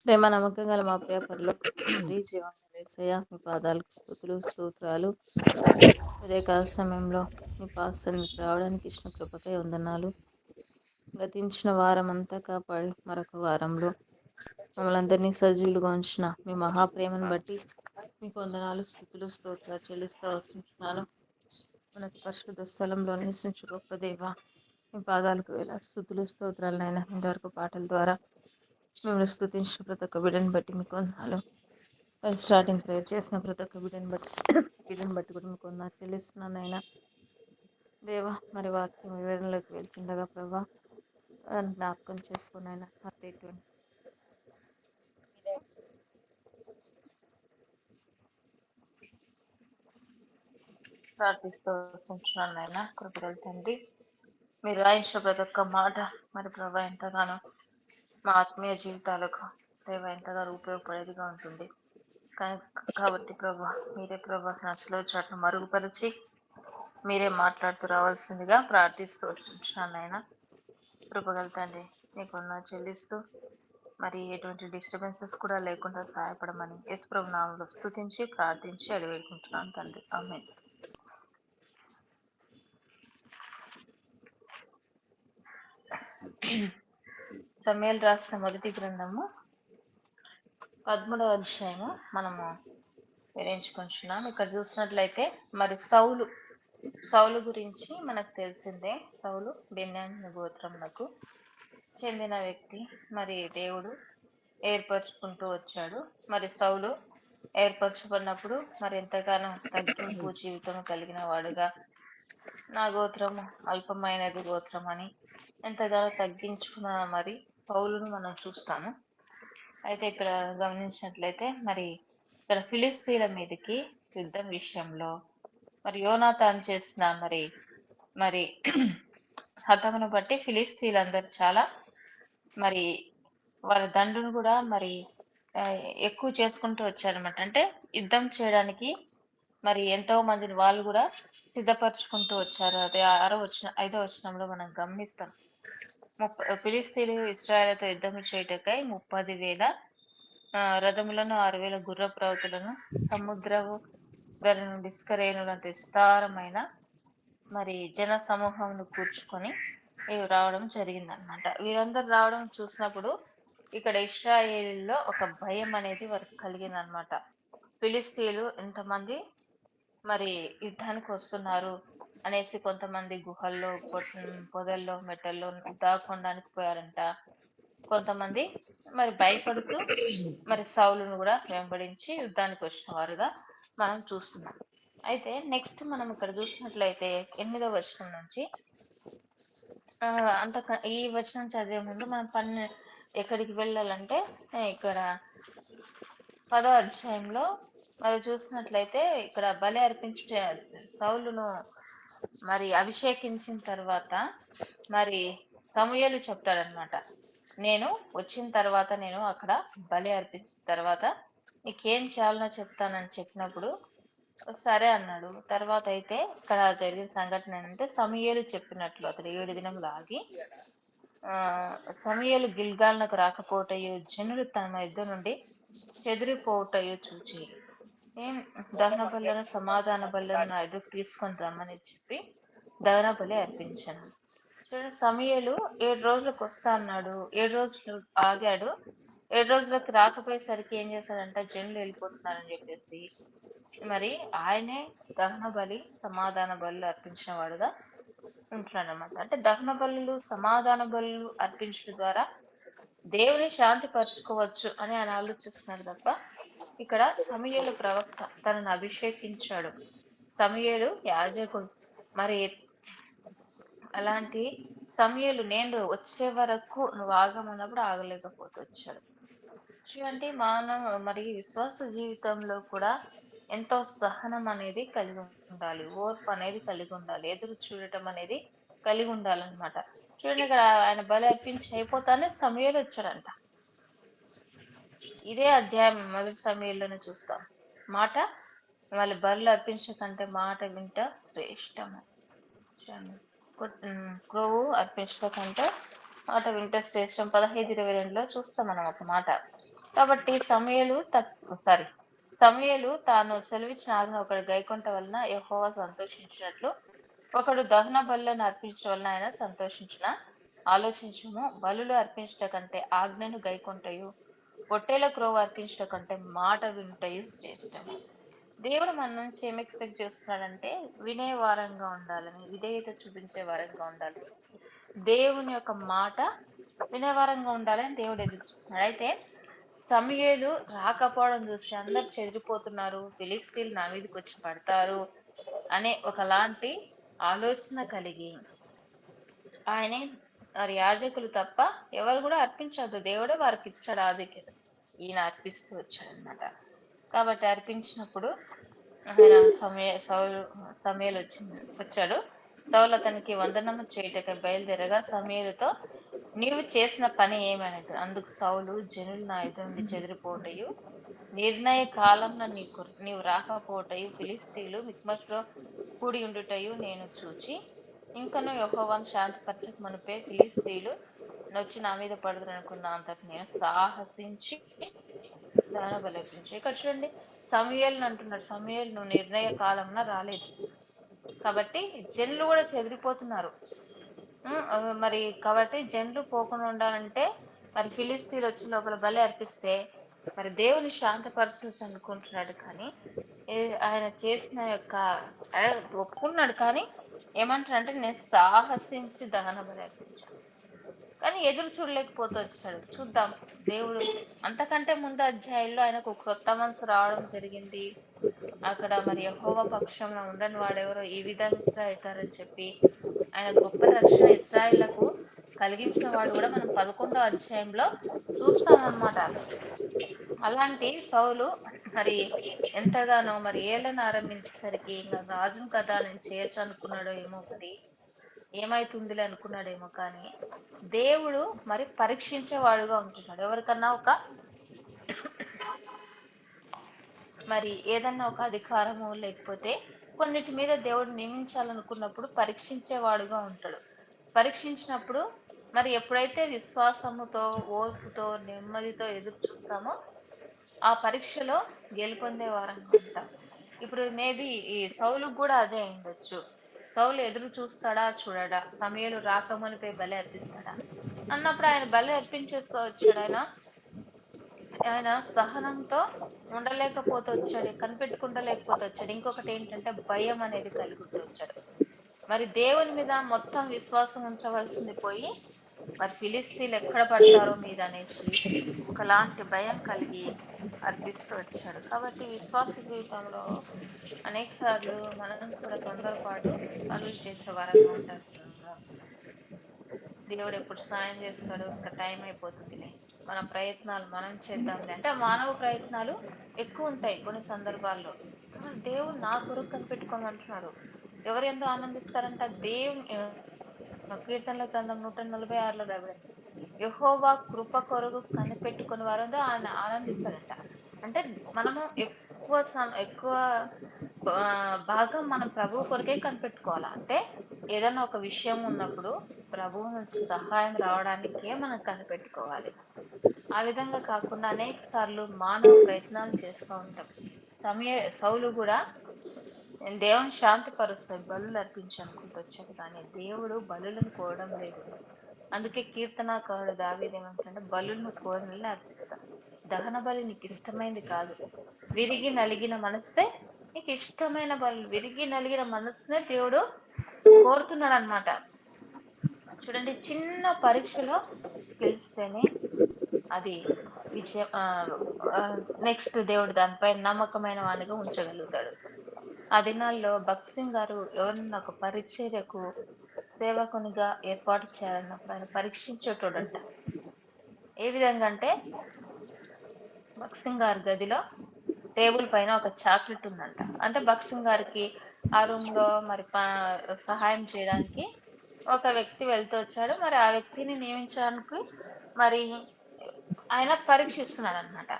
ప్రేమ నమ్మకం గల మా ప్రియ పరలోక తండ్రి, జీవమున్న యేసయ్య, మీ పాదాలకు స్తుతులు స్తోత్రాలు. ఉదయకాల సమయంలో మీ పాద సన్నిధికి రావడానికి ఇచ్చిన కృపకై వందనాలు. గతించిన వారం అంతా కాపాడి మరొక వారంలో మమ్మల్ని అందరినీ సజీవులుగా ఉంచిన మీ మహాప్రేమను బట్టి మీకు వందనాలు, స్తుతులు స్తోత్రాలు చెల్లిస్తూ వస్తున్నాను. మనకు పరిశుద్ధ స్థలంలో నివసించు గొప్ప దేవ, మీ పాదాలకు వేల స్తుతులు స్తోత్రాలనైనా ఇంతవరకు పాటల ద్వారా మిమ్మల్ని స్తుతించిన ప్రతి ఒక్క బిడ్డని బట్టి మీకు వందనాలు. మరి స్టార్టింగ్ ప్రేయర్ చేసిన ప్రతి ఒక్క బిడ్డని బట్టి కూడా మీకు వందనాలు చెల్లిస్తున్నాను అయినా దేవా. మరి వాక్యం వివరణలోకి వెళ్తుండగా ప్రభా జ్ఞాపకం చేసుకుని అయినా మరి ప్రార్థిస్తూ వస్తున్నాను నాయన. కృపగల తండ్రి, మీరు రాయించిన ప్రతి ఒక్క మాట మరి ప్రభా ఎంతగానో మా ఆత్మీయ జీవితాలకు దేవ ఎంతగానో ఉపయోగపడేదిగా ఉంటుంది. కాబట్టి ప్రభా మీరే ప్రభా నచ్చలో చాట్ను మరుగుపరిచి మీరే మాట్లాడుతూ రావాల్సిందిగా ప్రార్థిస్తూ వస్తున్నాను నాయన. కృపగల తండ్రి, నీకు చెల్లిస్తూ మరి ఎటువంటి డిస్టర్బెన్సెస్ కూడా లేకుండా సహాయపడమని యేసు ప్రభు నామములో స్తుతించి ప్రార్థించి అడివేడుకుంటున్నాను తండ్రి. ఆమేన్. సమూయేలు రాసిన మొదటి గ్రంథము 13వ అధ్యాయము మనము వివరించుకుంటున్నాం. ఇక్కడ చూసినట్లయితే మరి సౌలు గురించి మనకు తెలిసిందే. సౌలు బెన్యామీను గోత్రములకు చెందిన వ్యక్తి. మరి దేవుడు ఏర్పరచుకుంటూ వచ్చాడు. మరి సౌలు ఏర్పరచుకున్నప్పుడు మరి ఎంతగానో తగ్గింపు జీవితం కలిగిన వాడుగా, నా గోత్రము అల్పమైనది గోత్రం అని ఎంతగానో తగ్గించుకున్న మరి పౌలును మనం చూస్తాము. అయితే ఇక్కడ గమనించినట్లయితే మరి ఇక్కడ ఫిలిస్తీన్ల మీదకి యుద్ధం విషయంలో మరి యోనాతాను చేసిన మరి మరి హతమును బట్టి ఫిలిస్తీన్లందరూ చాలా మరి వాళ్ళ దండును కూడా మరి ఎక్కువ చేసుకుంటూ వచ్చారనమాట. అంటే యుద్ధం చేయడానికి మరి ఎంతో మందిని వాళ్ళు కూడా సిద్ధపరచుకుంటూ వచ్చారు. అదే 5వ వచనంలో మనం గమనిస్తాం. ఫిలిస్తీన్లు ఇశ్రాయేలుతో యుద్ధం చేయుటకై 30,000 రథములను, 6,000 గుర్రపు రౌతులను, సముద్రపు ధర నుండి ఇస్కరేణులంత విస్తారమైన మరి జన సమూహంను కూర్చుకొని ఇవి రావడం జరిగిందనమాట. వీరందరూ రావడం చూసినప్పుడు ఇక్కడ ఇశ్రాయేలులో ఒక భయం అనేది వారికి కలిగిందనమాట. ఫిలిస్తీన్లు ఇంతమంది మరి యుద్ధానికి వస్తున్నారు అనేసి కొంతమంది గుహల్లో, పొదల్లో, మెట్టల్లో దాక్కోడానికి పోయారంట. కొంతమంది మరి భయపడుతూ మరి సౌలును కూడా వెంబడించి యుద్ధానికి వచ్చిన వారుగా మనం చూస్తున్నాం. అయితే నెక్స్ట్ మనం ఇక్కడ చూసినట్లయితే 8వ వచనం నుంచి ఈ వచనం చదివే ముందు మనం ఎక్కడికి వెళ్ళాలంటే ఇక్కడ 10వ అధ్యాయంలో మరి చూసినట్లయితే ఇక్కడ బలి అర్పించే సౌలును మరి అభిషేకించిన తర్వాత మరి సమూయేలు చెప్తాడనమాట, నేను వచ్చిన తర్వాత నేను అక్కడ బలి అర్పించిన తర్వాత నీకేం చేయాలనో చెప్తానని చెప్పినప్పుడు సరే అన్నాడు. తర్వాత అయితే ఇక్కడ జరిగిన సంఘటన ఏంటంటే సమూయేలు చెప్పినట్లు అతడు 7 దినములు ఆగి సమూయేలు గిల్గాలునకు రాకపోవటయు, జనులు తమ యుద్ధ నుండి చెదిరిపోవటయు చూచి దహన బలులను, సమాధాన బలులను నా ఎదురు తీసుకొని రమ్మని చెప్పి దహన బలి అర్పించాను. చూడండి, సమూయేలు 7 రోజులకు వస్తా అన్నాడు. 7 రోజులు ఆగాడు. 7 రోజులకు రాకపోయేసరికి ఏం చేశాడంట, జనులు వెళ్ళిపోతున్నారని చెప్పేసి మరి ఆయనే దహన బలి, సమాధాన బలులు అర్పించిన వాడుగా ఉంటున్నాడు అనమాట. అంటే దహన బలులు, సమాధాన బలులు అర్పించడం ద్వారా దేవుని శాంతి పరచుకోవచ్చు అని ఆయన ఆలోచిస్తున్నాడు తప్ప ఇక్కడ సమూయేలు ప్రవక్త తనను అభిషేకించాడు. సమూయేలు యాజకుడు. మరి అలాంటి సమూయేలు నేను వచ్చే వరకు నువ్వు ఆగమన్నప్పుడు ఆగలేకపోతే వచ్చాడు. చూడండి, మరి విశ్వాస జీవితంలో కూడా ఎంతో సహనం అనేది కలిగి ఉండాలి, ఓర్పు అనేది కలిగి ఉండాలి, ఎదురు చూడటం అనేది కలిగి ఉండాలన్నమాట. చూడండి, ఇక్కడ ఆయన బలి అర్పించి అయిపోతానే సమూయేలు వచ్చాడంట. ఇదే అధ్యాయం మొదటి సమూయేలులోనే చూస్తాం. మాట వాళ్ళు బరులు అర్పించే కంటే మాట వింట శ్రేష్టము. క్రొవ్వు అర్పించడం కంటే మాట వింటే శ్రేష్టం 15:22లో చూస్తాం మనం ఒక మాట. కాబట్టి సమూయేలు తాను సెలవిచ్చిన ఆజ్ఞ ఒకడు గైకొనుట వలన యెహోవా సంతోషించినట్లు ఒకడు దహన బలులను అర్పించడం వలన ఆయన సంతోషించిన ఆలోచించుము. బలులు అర్పించుట కంటే ఆజ్ఞను గైకొనుటయు పొట్టేల క్రోవ అర్పించుట కంటే మాట వినుటయు శ్రేష్టము. దేవుడు మన నుంచి ఏం ఎక్స్పెక్ట్ చేస్తున్నాడంటే వినే వారంగా ఉండాలని, విధేయత చూపించే వారంగా ఉండాలని, దేవుని యొక్క మాట వినేవారంగా ఉండాలని దేవుడు ఎదురు చూస్తున్నాడు. అయితే సమూయేలు రాకపోవడం చూసి అందరు చెదిరిపోతున్నారు, ఫిలిస్తీన్లు నా మీదకి వచ్చి పడతారు అనే ఒకలాంటి ఆలోచన కలిగి ఆయనే మరి యాజకులు తప్ప ఎవరు కూడా అర్పించవద్దు, దేవుడే వారికి ఇచ్చాడు ఆధిక్యత. ఈయన అర్పిస్తూ వచ్చాడనమాట. కాబట్టి అర్పించినప్పుడు ఆయన సమూయేలు వచ్చాడు. సౌలు అతనికి వందనము చేయుటకై బయలుదేరగా సమూయేలుతో నీవు చేసిన పని ఏమి అన్నట్టు. అందుకు సౌలు జనులు నా ఎదుట నుండి చెదిరిపోవటయు నిర్ణయ కాలంలో నీవు రాకపోవటయు ఫిలిస్తీన్లు మిక్మషులో కూడి ఉండుటయు నేను చూచి ఇంకను యెహోవాను శాంతిపరచక మునుపే ఫిలిస్తీన్లు నొచ్చి నా మీద పడుదురు అనుకున్న అంతటి నేను సాహసించి దహన బలి అర్పించాను. ఇక్కడ చూడండి, సమూయేలును అంటున్నాడు. సమూయేలు నువ్వు నిర్ణయ కాలంలో రాలేదు కాబట్టి జనులు కూడా చెదిరిపోతున్నారు. మరి కాబట్టి జనులు పోకుండా ఉండాలంటే మరి ఫిలిస్తీన్లు వచ్చి లోపల బలి అర్పిస్తే మరి దేవుని శాంతపరచవచ్చు అనుకుంటున్నాడు. కానీ ఆయన చేసిన యొక్క ఒప్పుకున్నాడు. కానీ ఏమంటాడంటే నేను సాహసించి దహన బలి అర్పించాను. కానీ ఎదురు చూడలేకపోతూ వచ్చాడు. చూద్దాం, దేవుడు అంతకంటే ముందు అధ్యాయంలో ఆయనకు క్రొత్త మనసు రావడం జరిగింది. అక్కడ మరి యెహోవా పక్షంలో ఉండని వాడెవరో ఈ విధంగా అవుతారని చెప్పి ఆయన గొప్ప రక్షణ ఇశ్రాయేళ్లకు కలిగించిన వాడు కూడా మనం 11వ అధ్యాయంలో చూస్తామన్నమాట. అలాంటి సౌలు మరి ఎంతగానో మరి ఏళ్ళను ఆరంభించేసరికి ఇంకా రాజును కదా నేను చేయొచ్చు అనుకున్నాడో ఏమో, మరి ఏమైతుందిలే అనుకున్నాడేమో. కానీ దేవుడు మరి పరీక్షించేవాడుగా ఉంటున్నాడు. ఎవరికన్నా మరి ఏదన్నా ఒక అధికారము లేకపోతే కొన్నిటి మీద దేవుడు నియమించాలనుకున్నప్పుడు పరీక్షించేవాడుగా ఉంటాడు. పరీక్షించినప్పుడు మరి ఎప్పుడైతే విశ్వాసముతో, ఓర్పుతో, నెమ్మదితో ఎదురు చూస్తామో ఆ పరీక్షలో గెలుపొందే వారంగా ఉంటాం. ఇప్పుడు మేబీ ఈ సౌలుకు కూడా అదే అయిండొచ్చు. సౌలు ఎదురు చూస్తాడా చూడడా, సమూయేలు రాకమునిపై బలి అర్పిస్తాడా అన్నప్పుడు ఆయన బలి అర్పించేస్తూ వచ్చాడు. ఆయన సహనంతో ఉండలేకపోతూ వచ్చాడు, కనిపెట్టుకుంటలేకపోతూ వచ్చాడు. ఇంకొకటి ఏంటంటే భయం అనేది కలుగుతూ వచ్చాడు. మరి దేవుని మీద మొత్తం విశ్వాసం ఉంచవలసింది పోయి మరి ఫిలిస్తీన్లు ఎక్కడ పడతారో మీద అనేసి ఒకలాంటి భయం కలిగి అర్పిస్తూ వచ్చాడు. కాబట్టి విశ్వాస జీవితంలో అనేక సార్లు మనం కూడా తొందరపాటు పనులు చేసే వారంగా ఉంటారు. దేవుడు ఎప్పుడు సాయం చేస్తాడు, ఇంకా టైం అయిపోతుందిలే, మన ప్రయత్నాలు మనం చేద్దాంలే అంటే మానవ ప్రయత్నాలు ఎక్కువ ఉంటాయి కొన్ని సందర్భాల్లో. కానీ దేవుడు నా కొరకు కనిపెట్టుకోమంటున్నాడు. ఎవరు ఎంతో ఆనందిస్తారంట, దేవుని కీర్తనల గ్రంథం 146లో రాబడింది, యెహోవా కృప కొరకు కనిపెట్టుకుని వారు ఆయన ఆనందిస్తారంట. అంటే మనము ఎక్కువ భాగం మనం ప్రభు కొరకే కనిపెట్టుకోవాలి. అంటే ఏదైనా ఒక విషయం ఉన్నప్పుడు ప్రభువు నుంచి సహాయం రావడానికే మనం కనిపెట్టుకోవాలి. ఆ విధంగా కాకుండా అనేక సార్లు మానవ ప్రయత్నాలు చేస్తూ ఉంటాం. సౌలు కూడా నేను దేవుని శాంతి పరుస్తాను బలులు అర్పించనుకుంటూ వచ్చాడు. కానీ దేవుడు బలులను కోరడం లేదు. అందుకే కీర్తనాకారుడు దావీదు ఏమంటాడంటే బలులను కోరినల్ని అర్పిస్తా, దహన బలి నీకు ఇష్టమైంది కాదు, విరిగి నలిగిన మనస్సే నీకు ఇష్టమైన బలు. విరిగి నలిగిన మనస్సునే దేవుడు కోరుతున్నాడు అనమాట. చూడండి, చిన్న పరీక్షలో గెలిస్తేనే అది విజయం. నెక్స్ట్ దేవుడు దానిపై నమ్మకమైన వానిగా ఉంచగలుగుతాడు. ఆ దినాల్లో భగత్ సింగ్ గారు ఎవరన్నా ఒక పరిచర్యకు సేవకునిగా ఏర్పాటు చేయాలన్నప్పుడు ఆయన పరీక్షించేటోడంట. ఏ విధంగా అంటే భగత్ సింగ్ గారి గదిలో టేబుల్ పైన ఒక చాక్లెట్ ఉందంట. అంటే భగత్ సింగ్ గారికి ఆ రూమ్ లో మరి సహాయం చేయడానికి ఒక వ్యక్తి వెళ్తూ వచ్చాడు. మరి ఆ వ్యక్తిని నియమించడానికి మరి ఆయన పరీక్షిస్తున్నాడు అనమాట.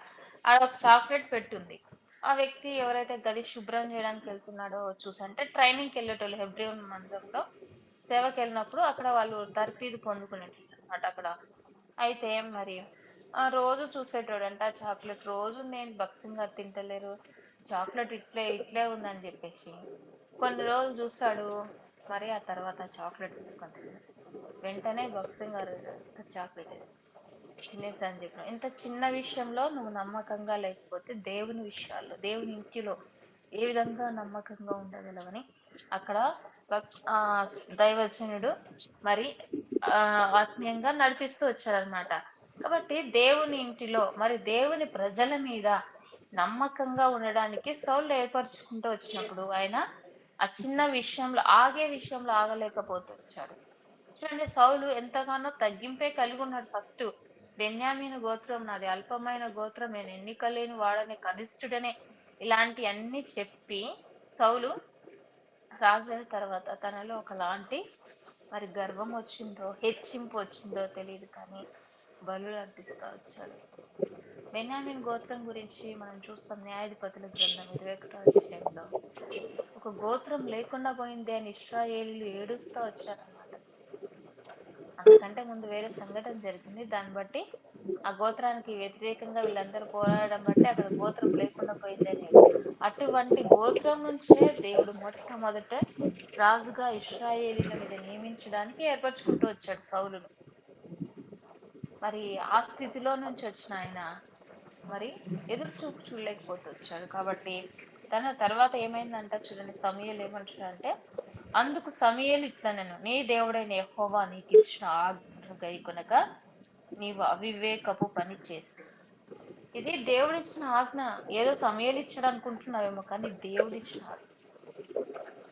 ఆడ ఒక చాక్లెట్ పెట్టుంది. ఆ వ్యక్తి ఎవరైతే గది శుభ్రం చేయడానికి వెళ్తున్నాడో చూసంటే ట్రైనింగ్కి వెళ్ళేటోళ్ళు హెబ్రోన్ మందిరంలో సేవకి వెళ్ళినప్పుడు అక్కడ వాళ్ళు తర్ఫీదు పొందుకునేటోళ్ళు. అనమాట అక్కడ. అయితే మరి రోజు చూసేటోడంట ఆ చాక్లెట్. రోజు నేను భక్సింగ్ గారు తింటలేరు. చాక్లెట్ ఇట్లే ఇట్లే ఉందని జెప్పేసి. కొన్ని రోజులు చూస్తాడు. మరి ఆ తర్వాత చాక్లెట్ తీసుకొని తినడు. వెంటనే భక్సింగ్ గారు చాక్లెట్ తినేసా అని చెప్పిన. ఇంత చిన్న విషయంలో నువ్వు నమ్మకంగా లేకపోతే దేవుని విషయాల్లో, దేవుని ఇంటిలో ఏ విధంగా నమ్మకంగా ఉండగలవని అక్కడ దైవజనుడు మరి ఆత్మీయంగా నడిపిస్తూ వచ్చారనమాట. కాబట్టి దేవుని ఇంటిలో మరి దేవుని ప్రజల మీద నమ్మకంగా ఉండడానికి సౌలు ఏర్పరచుకుంటూ వచ్చినప్పుడు ఆయన ఆ చిన్న విషయంలో ఆగే విషయంలో ఆగలేకపోతూ వచ్చాడు. చూడండి సౌలు ఎంతగానో తగ్గింపే కలిగి ఉన్నాడు ఫస్ట్. బెన్యామీను గోత్రం నాది అల్పమైన గోత్రం, నేను ఎన్నిక లేని వాడనే, కనిష్ఠుడనే, ఇలాంటి అన్ని చెప్పి సౌలు రాజు అయిన తర్వాత తనలో ఒకలాంటి మరి గర్వం వచ్చిందో హెచ్చింపు వచ్చిందో తెలియదు కానీ బలులు అర్పిస్తూ వచ్చాడు. బెన్యామీన్ గోత్రం గురించి మనం చూస్తాం న్యాయాధిపతుల గ్రంథం 21వ అధ్యాయంలో. ఒక గోత్రం లేకుండా పోయింది అని ఇశ్రాయేలీయులు ఏడుస్తూ వచ్చారనమాట. అంతకంటే ముందు వేరే సంఘటన జరిగింది. దాన్ని బట్టి ఆ గోత్రానికి వ్యతిరేకంగా వీళ్ళందరూ పోరాడడం బట్టి అక్కడ గోత్రం లేకుండా పోయింది అనేది. అటువంటి గోత్రం నుంచే దేవుడు మొట్టమొదట రాజుగా ఇశ్రాయేలీల మీద నియమించడానికి ఏర్పరచుకుంటూ వచ్చాడు సౌలును. మరి ఆ స్థితిలో నుంచి వచ్చిన ఆయన మరి ఎదురు చూపు చూడలేకపోతూ వచ్చాడు. కాబట్టి తన తర్వాత ఏమైందంట చూడండి, సమూయేలు ఏమంటాడంటే, అందుకు సమూయేలు ఇట్లా, నేను నీ దేవుడైన యెహోవా నీకు ఇచ్చిన ఆజ్ఞ గైకొనక నీవు అవివేకపు పని చేస్తే. ఇది దేవుడిచ్చిన ఆజ్ఞ. ఏదో సమూయేలు ఇచ్చాడు అనుకుంటున్నావేమో, కానీ దేవుడిచ్చిన ఆజ్ఞ.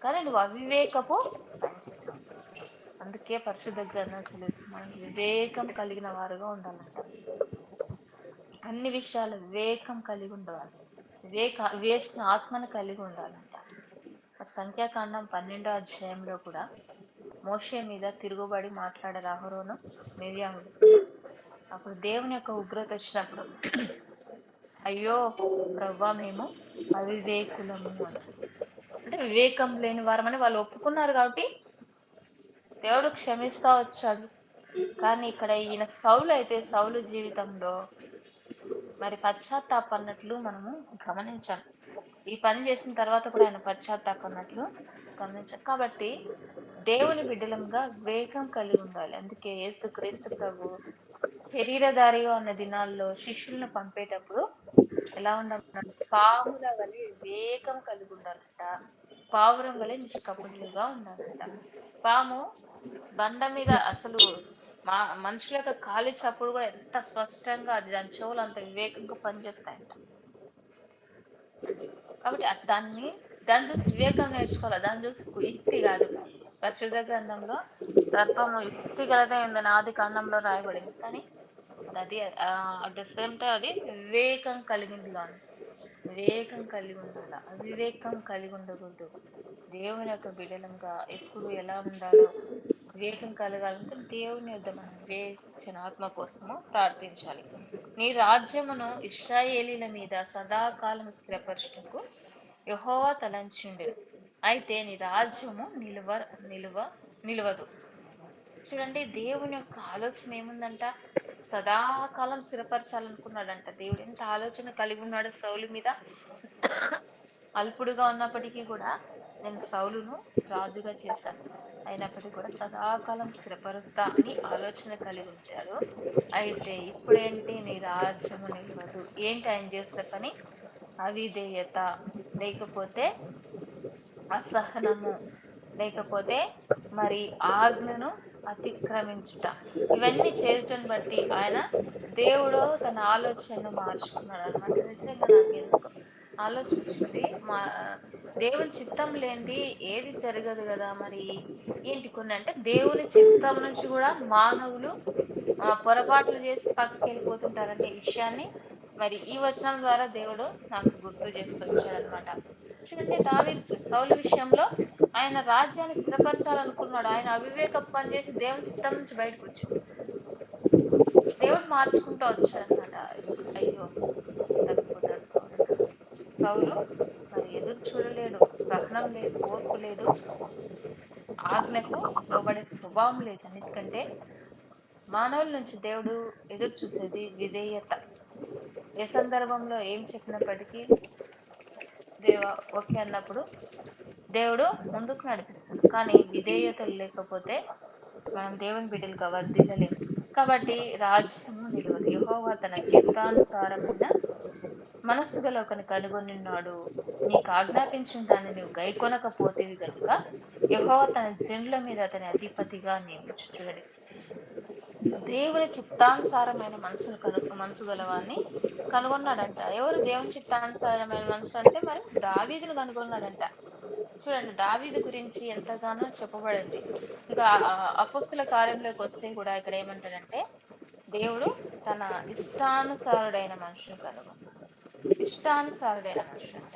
కానీ నువ్వు అవివేకపు పని చేసావు. అందుకే పరిశుద్ధ గ్రంథం సెలవిస్తుంది, మనం వివేకం కలిగిన వారుగా ఉండాలంట. అన్ని విషయాలు వివేకం కలిగి ఉండాలి. వివేచన ఆత్మను కలిగి ఉండాలంట. సంఖ్యాకాండం 12వ అధ్యాయంలో కూడా మోషే మీద తిరుగుబడి మాట్లాడారు అహరోను మిర్యాములు. అప్పుడు దేవుని యొక్క ఉగ్రత వచ్చినప్పుడు అయ్యో ప్రవ్వా మేము అవివేకులము అని, అంటే వివేకం లేని వారమని వాళ్ళు ఒప్పుకున్నారు. కాబట్టి దేవుడు క్షమిస్తా వచ్చాడు. కానీ ఇక్కడ ఈయన సౌలు అయితే సౌలు జీవితంలో మరి పశ్చాత్తాపన్నట్లు మనము గమనించాం. ఈ పని చేసిన తర్వాత కూడా ఆయన పశ్చాత్తాపన్నట్లు గమనించాం. కాబట్టి దేవుని బిడ్డలంగా వివేకం కలిగి ఉండాలి. అందుకే యేసుక్రీస్తు ప్రభు శరీరధారిగా ఉన్న దినాల్లో శిష్యులను పంపేటప్పుడు ఎలా ఉండమన్నాడు? పాముల వలె వివేకం కలిగి ఉండాలంట. పావురం వలె నిష్కపటులుగా ఉండాలంట. పాము బండ మీద అసలు మనుషుల యొక్క కాలి చప్పుడు కూడా ఎంత స్పష్టంగా అది దాని చెవులు అంత వివేకంగా పనిచేస్తాయంట. కాబట్టి దాన్ని చూసి వివేకం నేర్చుకోవాలి. దాన్ని చూసి యుక్తి కాదు. పరిశుద్ధ గ్రంథంలో సర్పము యుక్తి గలదే ఉందని ఆది కాండంలో రాయబడింది. కానీ అది అట్ ద సేమ్ టైం అది వివేకం కలిగిందిగా ఉంది. వివేకం కలిగి ఉండాల, అవివేకం కలిగి ఉండకూడదు. దేవుని యొక్క బిడ్డలంగా ఎప్పుడు ఎలా ఉండాలో వివేకం కలగాలంటే దేవుని యొద్ద మనం వివేచన ఆత్మ కోసము ప్రార్థించాలి. నీ రాజ్యమును ఇశ్రాయేలీల మీద సదాకాలం స్థిరపరచుటకు యెహోవా తలంచిండెను. అయితే నీ రాజ్యము నిలువదు. చూడండి దేవుని యొక్క ఆలోచన ఏముందంట? సదాకాలం స్థిరపరచాలనుకున్నాడంట. దేవుడు ఎంత ఆలోచన కలిగి ఉన్నాడు సౌలు మీద. అల్పుడుగా ఉన్నప్పటికీ కూడా నేను సౌలును రాజుగా చేశాను, అయినప్పటికీ కూడా సదాకాలం స్థిరపరుస్తా అని ఆలోచన కలిగి ఉంటాడు. అయితే ఇప్పుడేంటి? నీ రాజ్యము నిలవదు. ఏంటి ఆయన చేసిన పని? అవిధేయత, లేకపోతే అసహనము, లేకపోతే మరి ఆజ్ఞను అతిక్రమించుట, ఇవన్నీ చేయటం బట్టి ఆయన దేవుడు తన ఆలోచనను మార్చుకున్నాడు అనమాట. నిజంగా నాకు ఎందుకు ఆలోచన వచ్చింది, దేవుని చిత్తం లేనిది ఏది జరగదు కదా. మరి ఏంటి కొన్ని అంటే దేవుని చిత్తం నుంచి కూడా మానవులు పొరపాట్లు చేసి పక్కకి వెళ్ళిపోతుంటారనే విషయాన్ని మరి ఈ వచనం ద్వారా దేవుడు నాకు గుర్తు చేస్తూ వచ్చాడనమాట. చూడండి సౌలు విషయంలో ఆయన రాజ్యాన్ని స్థిరపరచాలనుకున్నాడు. ఆయన అవివేక పని చేసి దేవుని చిత్తం నుంచి బయటకు వచ్చేసాడు. దేవుడు మార్చుకుంటూ వచ్చాడనమాట. అయ్యో తప్పిపోతాడు సౌలు. సౌలు మరి ఎదురు చూడలేడు, సహనం లేదు, ఓర్పు లేదు, ఆజ్ఞకు లోబడే స్వభావం లేదు. అన్నిటికంటే మానవుల నుంచి దేవుడు ఎదురు చూసేది విధేయత. ఏ సందర్భంలో ఏం చెప్పినప్పటికీ దేవా ఓకే అన్నప్పుడు దేవుడు ముందుకు నడిపిస్తాడు. కానీ విధేయతలు లేకపోతే మనం దేవుని బిడ్డలుగా వర్ధిల్లలేం. కాబట్టి రాజ్యము నిలవదు. యెహోవా తన చిత్తానుసారమైన మనస్సు గల ఒకని కనుగొనున్నాడు. నీకు ఆజ్ఞాపించిన దాన్ని నువ్వు గైకొనకపోతివి గనుక యెహోవా తన జనుల మీద అతని అధిపతిగా నియమించు. చూడండి. దేవుని చిత్తానుసారమైన మనసు గలవాన్ని కనుగొన్నాడంట. ఎవరు దేవుని చిత్తానుసారమైన మనసు అంటే మరి దావీదును కనుగొన్నాడంట. చూడండి దావీదు గురించి ఎంతగానో చెప్పబడింది. ఇంకా అపోస్తుల కార్యంలోకి వస్తే కూడా ఇక్కడ ఏమంటాడంటే దేవుడు తన ఇష్టానుసారుడైన మనుషుని కనుగొన్నాడు. ఇష్టానుసారుడైన మనుషుడంట.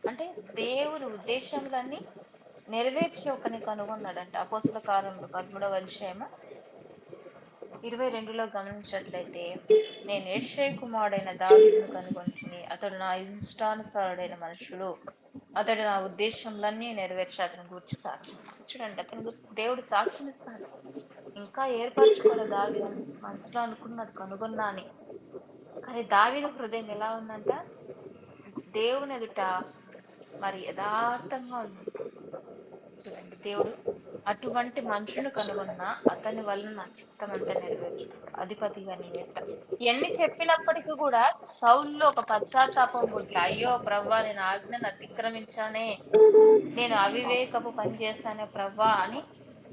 అంటే దేవుని ఉద్దేశములన్నీ నెరవేర్చి ఒకని కనుగొన్నాడంట. అపోస్తుల కార్యములు 13వ అధ్యాయము 22లో గమనించినట్లయితే నేను యెషై కుమారుడైన దావీదును కనుగొంటిని. అతడు నా ఇష్టానుసారుడైన మనుషుడు. అతడు నా ఉద్దేశములన్నీ నెరవేర్చి అతని గూర్చి సాక్ష్యం. చూడండి అతని గురించి దేవుడు సాక్ష్యం ఇస్తాడు. ఇంకా ఏర్పరచుకోలే దావీదు మనసులో అనుకున్నాడు కనుగొన్నా అని. కానీ దావీదు హృదయం ఎలా ఉందంట? దేవుని ఎదుట మరి యథార్థంగా ఉందంట. చూడండి దేవుడు అటువంటి మనుషుని కనుగొన్నా అతని వలన నా చిత్తం అంతా నెరవేర్చుకుంటా అధిపతిగా నియమిస్తా. ఇవన్నీ చెప్పినప్పటికీ కూడా సౌలులో ఒక పశ్చాత్తాపం పుట్ల అయ్యో ప్రవ్వా నేను ఆజ్ఞను అతిక్రమించానే, నేను అవివేకపు పని చేశానే ప్రవ్వా అని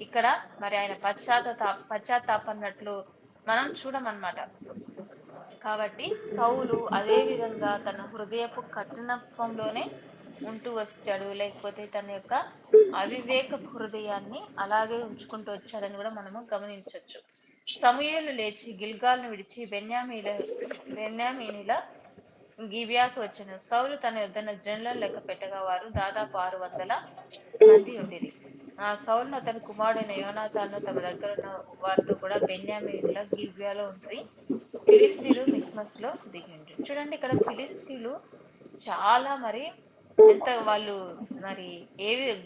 ఇక్కడ మరి ఆయన పశ్చాత్తాపన్నట్లు మనం చూడమన్నమాట. కాబట్టి సౌలు అదే విధంగా తన హృదయపు కఠినత్వంలోనే ఉంటూ వచ్చాడు. లేకపోతే తన యొక్క అవివేకపు హృదయాన్ని అలాగే ఉంచుకుంటూ వచ్చాడని కూడా మనము గమనించొచ్చు. సమూయేలు లేచి గిల్గాల్‌ను విడిచి బెన్యామీనీయుల గిబియాకు వచ్చెను. సౌలు తన యొద్దన్న జనులను లెక్క పెట్టగా వారు దాదాపు 600 మంది ఉండిరి. సౌలును అతని కుమారుడైన యోనాతాను తమ దగ్గరున్న వారితో కూడా బెన్యామీనీయుల గిబియాలో ఉండిరి. ఫిలిష్తీయులు మిక్మస్‌లో దిగిండ్రు. చూడండి ఇక్కడ ఫిలిష్తీయులు చాలా మరి ఎంత వాళ్ళు మరి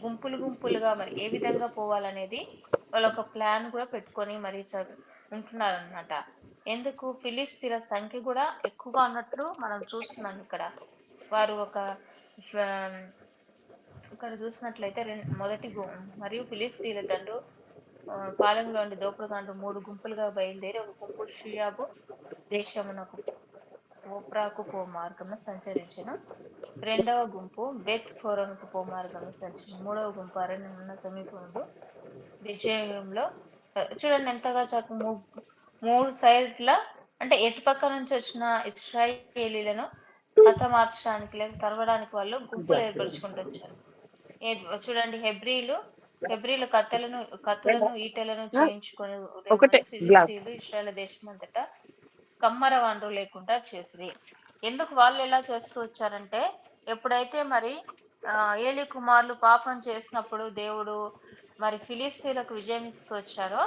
గుంపులుగా మరి ఏ విధంగా పోవాలనేది వాళ్ళొక ప్లాన్ కూడా పెట్టుకొని మరి ఉంటున్నారనమాట. ఎందుకు ఫిలిష్తీయుల సంఖ్య కూడా ఎక్కువగా ఉన్నట్లు మనం చూస్తున్నాం ఇక్కడ. వారు ఇక్కడ చూసినట్లయితే మొదటి మరియు ఫిలిష్తీయుల దండు పాలెంలోని దోపుడుగాండ్రు 3 గుంపులుగా బయలుదేరి ఒక గుంపు షియాబు దేశమునకు ఓఫ్రాకు పో మార్గమున సంచరించెను. రెండవ గుంపు బెత్ హోరోనుకు పో మార్గమున సంచరించెను. మూడవ గుంపు అరణ్యమున సమీపముందు విజయంలో చూడండి ఎంతగా మూడు సైడ్ల అంటే ఎటుపక్క నుంచి వచ్చిన ఇశ్రాయేలీలను హతమార్చడానికి లేక తరవడానికి వాళ్ళు గుంపులు ఏర్పరచుకుంటూ వచ్చారు. చూడండి హెబ్రీలు కత్తులను ఈటెలను చేయించుకొని ఫిలిష్తీయులు ఇశ్రాయేల్ దేశం అంతటా కమ్మర వనరు లేకుండా చేసిరి. ఎందుకు వాళ్ళు ఎలా చేస్తూ వచ్చారంటే ఎప్పుడైతే మరి ఏలీ కుమారులు పాపం చేసినప్పుడు దేవుడు మరి ఫిలిష్తీయులకు విజయం ఇస్తూ వచ్చారో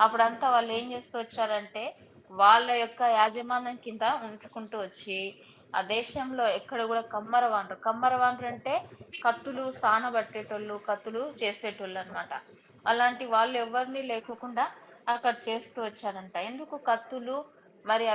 అప్పుడంతా వాళ్ళు ఏం చేస్తూ వచ్చారంటే వాళ్ళ యొక్క యాజమాన్యం కింద ఉంచుకుంటూ వచ్చి ఆ దేశంలో ఎక్కడ కూడా కమ్మర వాండ్రు అంటే కత్తులు సానబట్టేటోళ్ళు, కత్తులు చేసేటోళ్ళు అన్నమాట. అలాంటి వాళ్ళు ఎవరిని లేకోకుండా అక్కడ చేస్తూ వచ్చారంట. ఎందుకు కత్తులు మరి